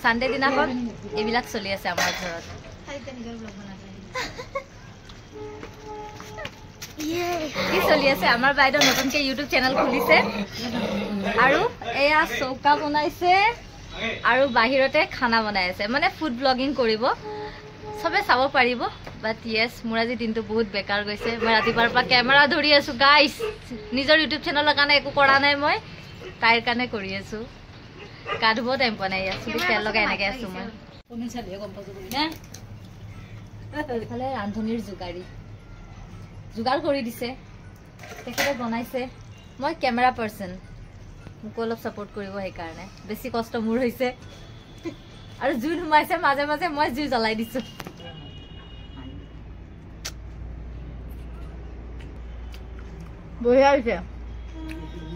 Sunday দিনাখন এইবিলাক চলি আছে আমাৰ ঘৰত কি চলি আছে আমাৰ বাইদেউ নতুনকৈ ইউটিউব চেনেল খুলিছে আৰু এয়া চৌকা বনাইছে আৰু বাহিৰতে খানা বনাই আছে মানে ফুড ব্লগিং কৰিব সবে চাব পাৰিব বাট ইয়েছ মোৰ আজি দিনটো বহুত বেকাৰ গৈছে মই ৰাতিপুৱাৰ পৰা কেমেৰা ধৰি আছো গাইছ নিজৰ ইউটিউব চেনেলৰ কাৰণে একো কৰা নাই মই তাইৰ কাৰণে কৰি আছো গা ধুব টাইম পোৱা নাই চুলি তেল লগাই এনেকৈ আছো মই এইফালে ৰান্ধনীৰ যোগাৰ কৰি দিছে তেখেতে বনাইছে মই কেমেৰা পাৰ্চন মোকো অলপ ছাপোৰ্ট কৰিব সেইকাৰণে বেছি কষ্ট মোৰ হৈছে আৰু জুই সোমাইছে মাজে মাজে মই জুই জ্বলাই দিছো বঢ়িয়া হৈছে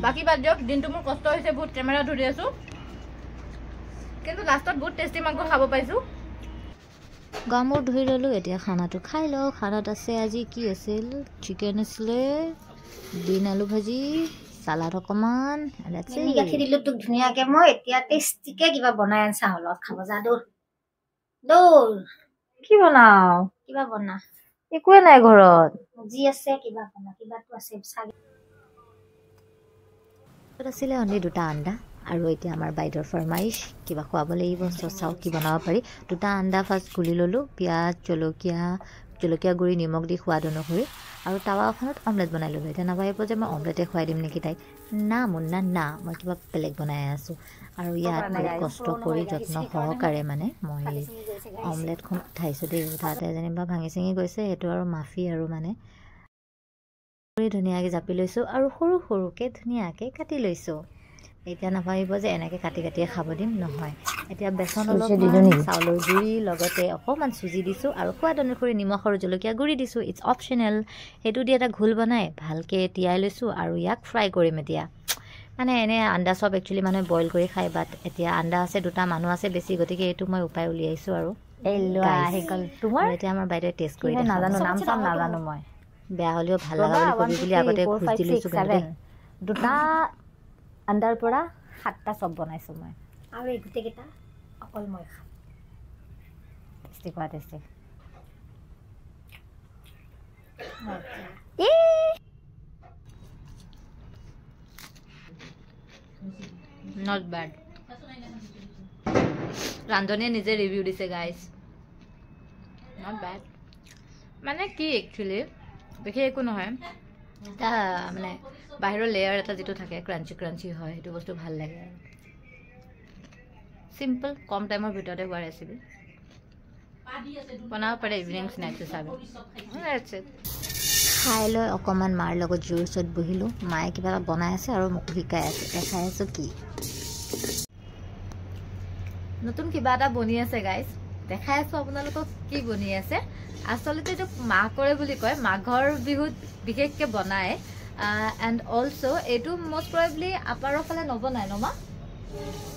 বাকী বাদ দিয়ক দিনটো মোৰ কষ্ট হৈছে বহুত কেমেৰা ধৰি আছো কিন্তু লাষ্টত বহুত টেষ্টি মাংস খাব পাইছো গা মূৰ ধুই ললো এতিয়া খানাটো খাই লওঁ খানাত আছে আজি কি আছিল চিকেন আছিলে বিন আলু ভাজি সালাড অকমান গাখীৰ দিলো তোক ধুনীয়াকে মই এতিয়া টেষ্টিকে কিবা বনাই আনছা হলত খাব যা দৌৰ কি বনাও কিবা বনা একোৱে নাই ঘৰত যি আছে কিবা বনা কিবাটো আছে আছিলে অনলি 2টা আণ্ডা আৰু এতিয়া আমাৰ বাইদেউৰ ফৰমাইশ কিবা খুৱাব লাগিব চাও কি বনাব পাৰি 2টা আণ্ডা ফাৰ্ষ্ট গুলি ললো পিঁয়াজ জলকীয়া গুড়ি নিমখ দি সোৱাদ অনুসৰি আৰু টাৱাখনত অমলেট বনাই ললো এতিয়া নাভাবিব যে মই অমলেটে খুৱাই দিম নেকি তাইক না মুন্না না মই কিবা বেলেগ বনাই আছো আৰু ইয়াত বহুত কষ্ট কৰি যত্ন সহকাৰে মানে মই অমলেটখন উঠাইছোঁ দেই তাতে যেনিবা ভাঙি চিঙি গৈছে সেইটো আৰু মাফি আৰু মানে ধুনীয়াকৈ জাপি লৈছোঁ আৰু সৰু সৰুকৈ ধুনীয়াকৈ কাটি লৈছোঁ এতিয়া নাভাবিব যে এনেকৈ কাটি কাটিয়ে খাব দিম নহয় এতিয়া বেচন অলপ চাউলৰ গুড়ি লগতে অকণমান চুজি দিছোঁ আৰু সোৱাদ অনুসৰি নিমখ আৰু জলকীয়া গুড়ি দিছোঁ ইটছ অপশ্যনেল সেইটো দি এটা ঘোল বনাই ভালকৈ তিয়াই লৈছোঁ আৰু ইয়াক ফ্ৰাই কৰিম এতিয়া মানে এনে আণ্ডা চব একচুৱেলি মানুহে বইল কৰি খায় বাট এতিয়া আণ্ডা আছে 2টা মানুহ আছে বেছি গতিকে এইটো মই উপায় উলিয়াইছোঁ আৰু তোমাৰ এতিয়া আমাৰ বাইদেৱে টেষ্ট কৰি নাজানো নাম চাম নাজানো মই বেয়া হ'লেও ভাল লগা বুলি কবি বুলি আগতে খুজ দি লৈছোঁ 2টা আণ্ডাৰ পৰা 7টা চব বনাইছোঁ মই আৰু এই গোটেইকেইটা অকল মই খাম টেষ্টি নট বেড ৰান্ধনীয়ে নিজে ৰিভিউ দিছে গাইজ নট বেড মানে কি একচুৱেলি বিশেষ একো নহয় এটা মানে বাহিৰৰ লেয়াৰ এটা যিটো থাকে ক্ৰাঞ্চি হয় সেইটো বস্তু ভাল লাগে আৰু চিম্পল কম টাইমৰ ভিতৰতে হোৱা ৰেচিপি বনাব পাৰে ইভিনিং স্নেক্স হিচাপে খাই লৈ অকণমান মাৰ লগত জোৰ ওচৰত বহিলোঁ মায়ে কিবা এটা বনাই আছে আৰু মোক শিকাই আছে দেখাই আছোঁ কি নতুন কিবা এটা বনি আছে গাইজ দেখাই আছোঁ আপোনালোকক কি বনি আছে আচলতে এইটো মাহ কৰে বুলি কয় মাঘৰ বিহুত বিশেষকৈ বনায় এণ্ড অলছ' এইটো মষ্ট প্ৰবেবলি আপাৰৰ ফালে নবনায় ন মা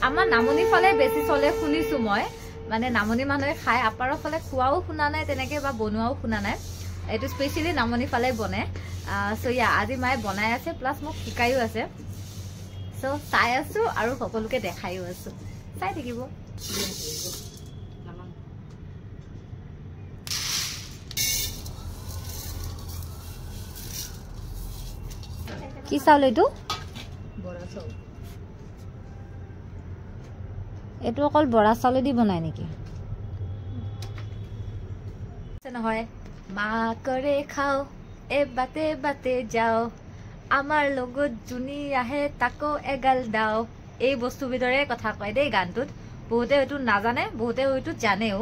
আমাৰ নামনি ফালে বেছি চলে শুনিছোঁ মই মানে নামনি মানুহে খায় আপাৰৰ ফালে খোৱাও শুনা নাই তেনেকৈ বা বনোৱাও শুনা নাই এইটো স্পেচিয়েলি নামনি ফালে বনে চ' আজি মায়ে বনাই আছে প্লাছ মোক শিকায়ো আছে চ' চাই আছোঁ আৰু সকলোকে দেখায়ো আছোঁ চাই থাকিব কি চাউল এইটো এইটো অকল বৰা চাউলেদি বনাই নেকি নহয় মা কৰে খাও এ বাতে বাতে যাও আমাৰ লগত জুনি আহে তাকো এগাল দাও এই বস্তুবিধৰে কথা কয় দেই গানটোত বহুতে হয়তো নাজানে বহুতে হয়তো জানেও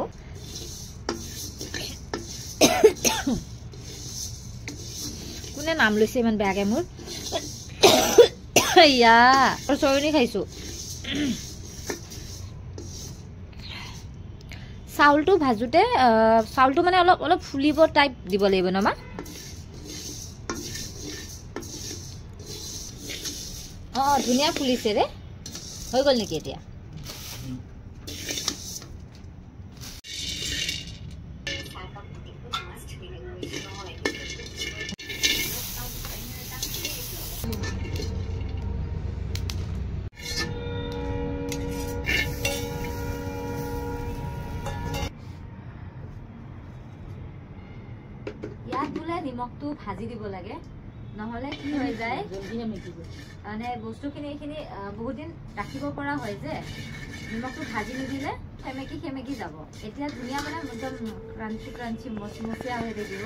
কোনে নাম লৈছে ইমান বেয়াকে মোৰ ইয়া চয়নি খাইছোঁ চাউলটো ভাজোতে চাউলটো মানে অলপ অলপ ফুলিব টাইপ দিব লাগিব ন মা ধুনীয়া ফুলিছে ৰে হৈ গ'ল নেকি এতিয়া ইয়াত বোলে নিমখটো ভাজি দিব লাগে নহ'লে কি হৈ যায় মানে বস্তুখিনি এইখিনি বহুত দিন ৰাখিব পৰা হয় যে নিমখটো ভাজি নিদিলে সেমেকি যাব এতিয়া ধুনীয়া মানে একদম ক্ৰাঞ্চি মচমচীয়া হৈ থাকিব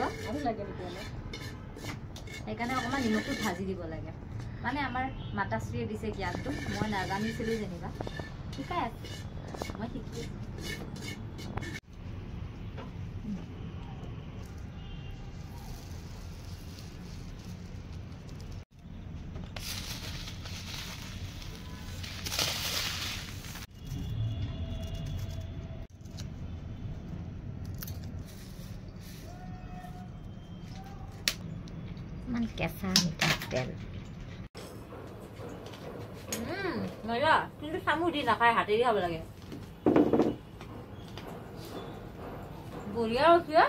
সেইকাৰণে অকণমান নিমখটো ভাজি দিব লাগে মানে আমাৰ মাতাশ্ৰীয়ে দিছে জ্ঞানটো মই নাজানিছিলোঁ যেনিবা শিকাই আছে মই শিকি কেঁচা মিঠাতেল মজা কিন্তু চামুচ দি নাখায় হাতেদি খাব লাগে বঢ়িয়া হৈছে